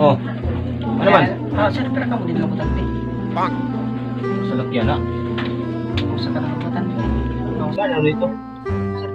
Oh. Ano man? Sir, pero kamu din lang butante. Sa lakyan na. Usa ka lang butante. Saan ano ito? Sir,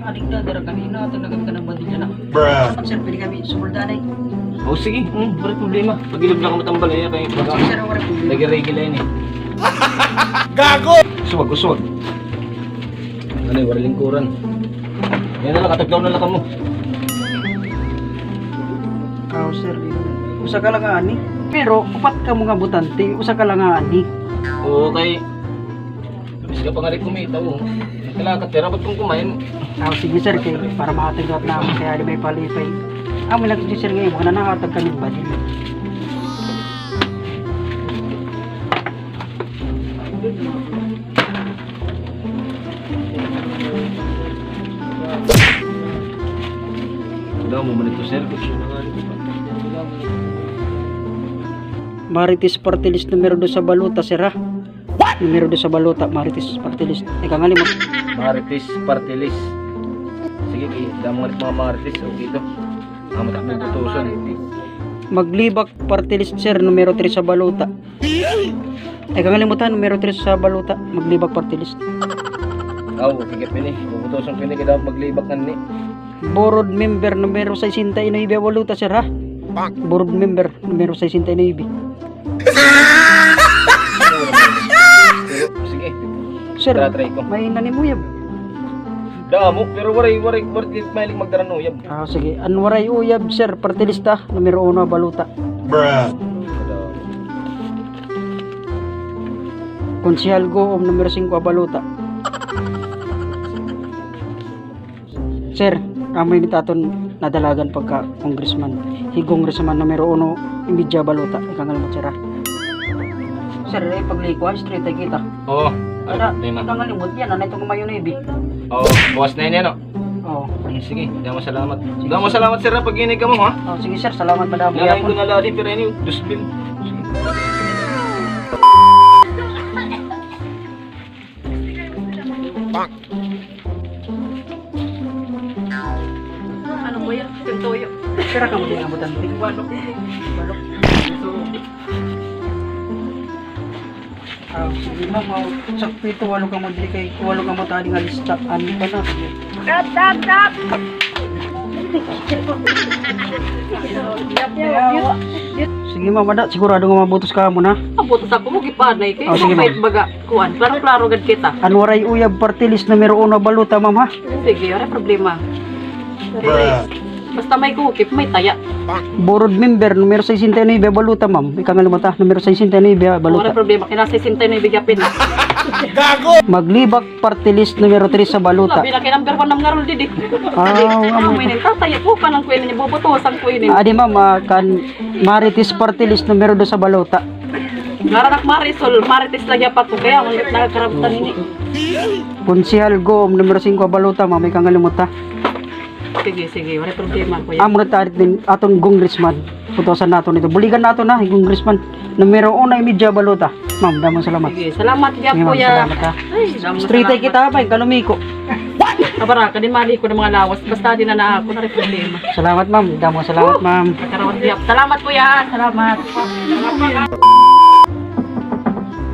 adik na dara kanina talaga ka nang bandi na. Sir, pwede kami suportahan ay. Oh sige, wala problema. Pag-ilog lang ako matambal eh. Kaya Sir, wala problema. lagi-regil yan eh. Gago! Uswag. Ano eh, wala lingkuran. Yan na lang, kataglaw na lang ka mo. Sir, usa ka lang ani. Pero upat ka mga butante, usa ka lang ani. Oo, kay... Bisa ka pangalit kumita oh. Kailangan ka tira, ba't kung kumain? Sige sir, kay para makatagdot na ako kaya di may palipay. May nagsi sir ngayon, mga nakatag kami ba din. Wala mo man ito sir. Marites party list numero 2 sa baluta sir ha. Numero 2 sa baluta, Marites party list. Ika nga limot. Marites party list. Sige, damo nga mga Marites. Okay ito. Amat ang butusan. Maglibak party list sir, numero 3 sa baluta. Ika nga limutan, numero 3 sa baluta, maglibak party list. Aw, kagit pini. Butusan pini kita maglibak na ni. Board member numero 69 baluta sir ha. Board member numero 69. Sige. Sir, Try ko. may nanimuyab. Damo, pero waray mahilig magdarano yab. Sige, Anwaray Uyab sir, party lista, numero 1 baluta. Konsihal Goom, numero 5 baluta. Sir, amoy ni taton nadalagan pagka congressman. Congressman numero 1, imidya baluta. Ikangal mo sir. Sir, paglikwa, straight ay kita. Oo. Ada, Lima. ikangal mo yan, ano itong kumayo na ibi. Oo, bukas na yun yan, no? Oo. Sige, damo salamat. Damo salamat sir, pag inig ka mo, ha? Sige sir, salamat madami. Nalain ko na lali, pero yun yung dustbin. Ano mo yan? Tintoyo. Sira ka mo din abutan. Balok. Sige ma'am, sakpito walo ka mo dili kay walo ka mo tali nga lista. Ano pa na? Stop! Sige ma'am, ada sigurado nga mabutos ka mo na. Abutos ako mo gipanay kay Sige, mabait baga kuan. Klaro gad kita. Anwaray Uyab party list numero 1 baluta ma'am ha. Sige, ora problema. Basta may kukip, may taya. Board member numero 69 baluta ma'am. Ika nga lumata numero 69 Ora baluta. problema, kinasisintay na ibigapin. Maglibak party list numero 3 sa baluta. Sabi na kay number 1 ng ngarol didi. Amo. May nagtataya ko pa ng kuinin ni bobotos ang kuinin. Adi ma'am, kan Marites party list numero 2 sa baluta. Naranak Marisol, Marites lagi pa ko kaya ang nagkarabutan ini. Konsihal Goom numero 5 baluta ma'am. Ika nga lumata. Sige, ora problema kuya. Amo na tarit din atong congressman. Putosan nato nito. Buligan nato na congressman numero 1 imidya baluta. Ma'am, damo salamat. Sige, salamat gyud Sige, ma'am, kuya. salamat, ha. Ay, damo Street ay salamat. kita pa, kalumiko. Abara ka din mali ko ng mga lawas basta di na ako na rin problema. Salamat ma'am, damo salamat ma'am. Karawat diap. Salamat kuya. Salamat.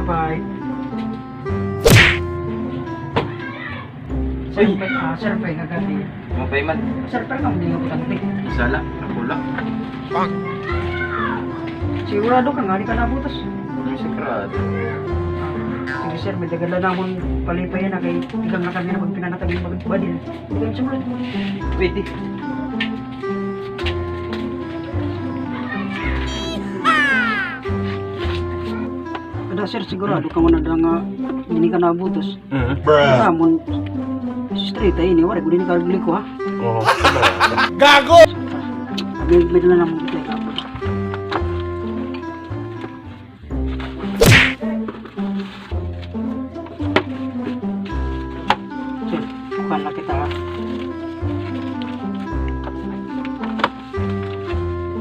Bye. Sir, pay kagabi. Mapay man. Sir, pero kamu din ako kanti. Sala, ako lang. Sigurado ka nga, di ka nabutas. Sigurado. Sige sir, may dagala na akong palipay na kay ilang na kami na magpinanatag yung magbadil. Hindi ka simulat. Pwede. Ada sir, sigurado ka mo na nga hindi ka nabutas. Bruh. Kamon, straight ay ini, wala ko din kalbili ko ha. Oo. May dala lang mo kita. Sir, bukan na kita ha.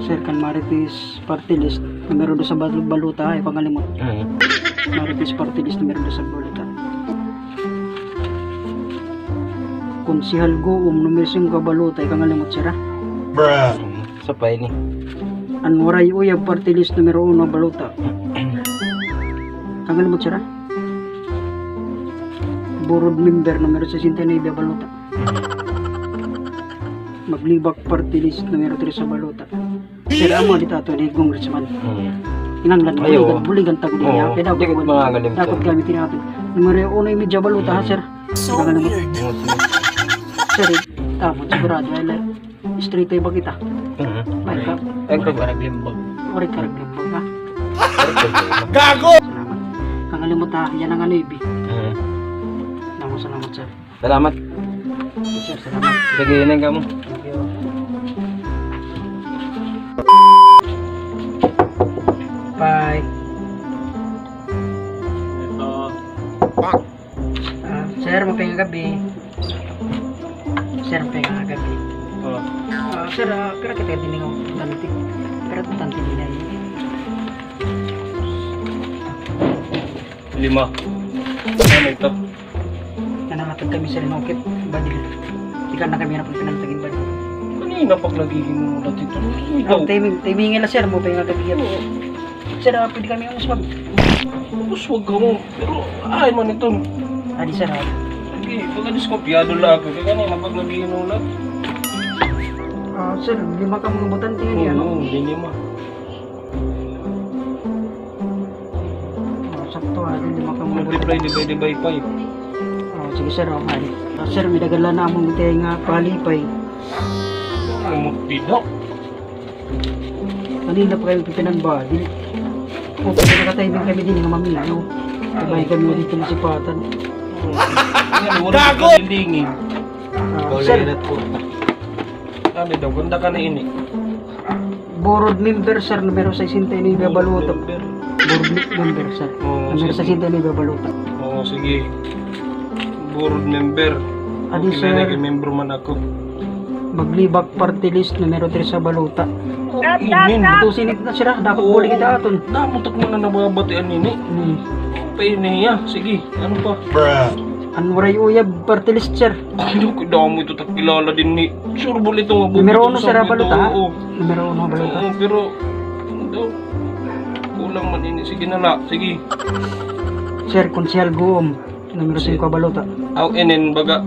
Sir, kan Marites party list numero 2 sa baluta ay pangalimot. Marites party list numero 2 sa baluta. Konsihal Goom numero 5 baluta ay pangalimot sir ha. Sa pa ini. Anwaray uyab party list numero 1 balota. Tanggal mo sira. Board member numero 69 balota. Maglibak party list numero 3 sa balota. Sira mo ditato ni congressman. Inanglan Ayo. buligan tag niya. Oo, di ko magalim to. Dapat gamitin natin. Numero 1 yung medya balota ha sir. Inanglan mo. Sir, tama sigurado ay straight ay ba kita? Baik ka. Ay, ko ba naglimbag? Ori ka naglimbag ha. Gago! Salamat. Kangalimot ha, yan ang anibi. Salamat sir. Salamat. Sir, salamat. Sige, yun ka mo. Thank you. Bye. Sir, mapinga gabi. Sir, mapinga gabi. Sir, kira kita din ng tanti. Pero tanti din ay. 5. Ano ito? Nanangatag kami sa rinokit. Badil. Ikan na kami na pinantagin badil. Kanina pag nagiging muna dito. Timingin na sir, mo pa yung nagagigit. Sir, pwede kami yung uswag. Uswag ka mo. Pero ay man ito. Adi sir, Sige, pagka diskopyado lang ako. Kaya kanina pag nagiging ulat. sir, 5 ka mga butante yun yan. Oo, hindi mo. Sakto ha, 5 ka mga Multiply butante. divide by 5. Sige sir, okay. Sir, may dagala na among tayo nga palipay. Ano mo pidok? Kanina pa kayo pipinan ba? O, pwede nakatayang kami din nga maminaw. Sabay kami dito na sipatan. Gago! Lilingin. Sir, Ano daw, ganda ka na ini. board member sir, numero 69 babaluto. Board member sir, Oo, numero sige. 69 babaluto. Oo, sige. Board member. Adi Okay, sir, membro man ako. maglibak party list numero 3 sa baluta. Imin. Ito sinit na sila, dapat buli kita aton. Damutak mo na nababatian ini. Painiya. Sige, ano pa? Anwaray uyab party list sir. Ano ko daw mo ito takilala din ni. Sure bol ito nga. Numero 1 sir baluta ha? Oo, Numero 1 baluta. pero daw kulang man ini. Sige na la. Sige. Sir, konsyal Guom, numero 5 baluta. Aw enen baga.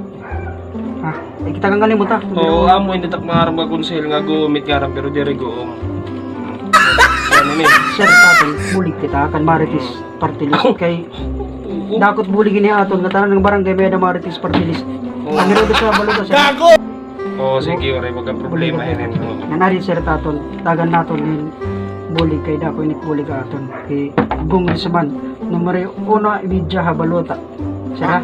Ha, kita kang galimot ha. Oo, amo hindi tak maharap nga konsel nga gumit nga ram pero diri goom. Ano ni? Sir, tapon, bulig kita kan Marites party list kay dakot bulig ini aton katanan ng barangay may na Marites party list. Numero 2 sa baluta sir. Oo, sige, oray wag kang problema enen. Nanari sir taton, tagan naton din bulig kay dako init bulig aton kay congressman numero 1 imidya ha baluta. Sir ha?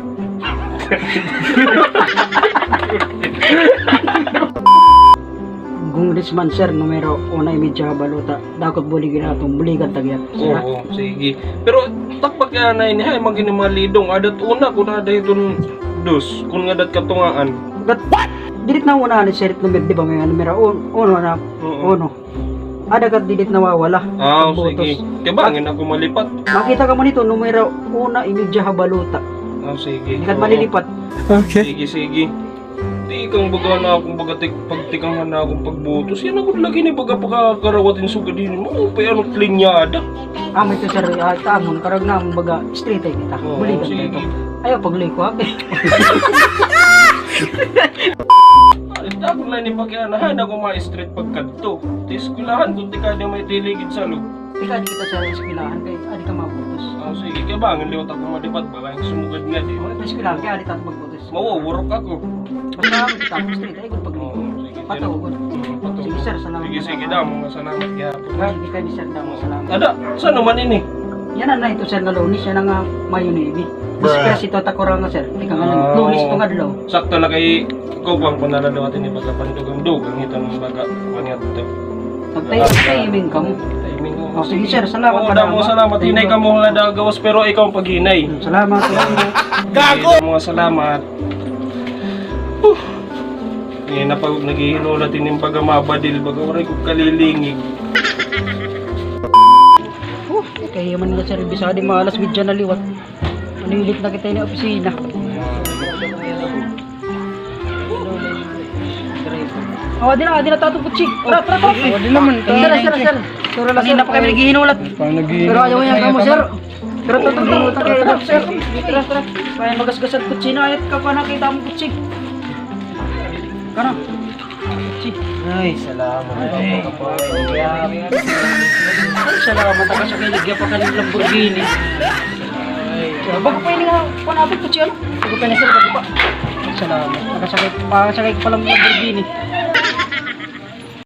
Congressman sir numero 1 imidya ha baluta. Dakot bulig atong buligan tagya. Sir ha? Oo, sige. Pero takpak ka na ini hay magini mga lidong adat una kun ada iton dos kun nga dat katungaan. But dilit na una ni sir numero di ba may numero 1 na Oo. 1. Ada ka dilit nawawala. Ah, Pagbotos. sige. Kibangin ako malipat. Makita ka mo nito numero 1 imidya ha baluta. Ah, sige. Ikat Oo. malilipat. Sige, sige. Di kang baga na akong bagatik pagtikangan na akong pagbutos. Yan ako lagi ni baga pagkakarawatin suga din mo. Pa ano linyada. Amo ito sir, tamon karag na ang baga street ay kita. Oo, Buligan sige. ito. Ayaw pagliko ha. Ay, ako na ni pagkanahan ako mga street pagkadto. Tiskulahan kung di ka na may tiligid sa loob. Ika di kita sa eskwelahan kay adi ka mabutos. Ah, sige. Kaya bangin liwat ako malipat ba? Yung sumugad nga di. Sa eskwelahan kay adi tayo magbutos. Mawawurok ako. Basta ako kita sa street ay kung pagliko. Sige, Patawagod. Patawagod. Sige sir, salamat. Sige, sige daw. Mga salamat gihapon. Ha? Sige kay sir daw salamat. Ada, saan naman ini? Yan na ito sir nga lunis yan nga mayonnaise. Discuss ito takura nga sir. Ika nga lang lunis ito nga adlaw. Sakto na kay kupang panaladaw atin ni baga pandugang dugang ito ng baga kanya dito. Pagtayo ka mo. Timing mo. Oh, sige sir, salamat Oo, damo salamat. Hinay ka mo nga gawas pero ikaw ang paghinay. Salamat. Gago! Mga salamat. Ngayon na pag naghihinulat yung pagamabadil baga waray ko kalilingig. Kaya man nga sir, bisa di malas medya na liwat. Manilit na kita yung opisina. Di na tato kutsi. Tara. Di naman. Sir. Kanina pa kami naghihinulat. Pero ayaw niya kamo, sir. Tara. Sir. Tara. Kaya magasgasan kutsi na ayat ka pa nakita mo kutsi. Kana. Kutsi. Ay, salamat. Salamat ka sa kiligya pa kanil Lamborghini. Bago pa yung panapit kutsi ano? Bago pa na sir, bago pa. Salamat. Nakasakay pa lang Lamborghini.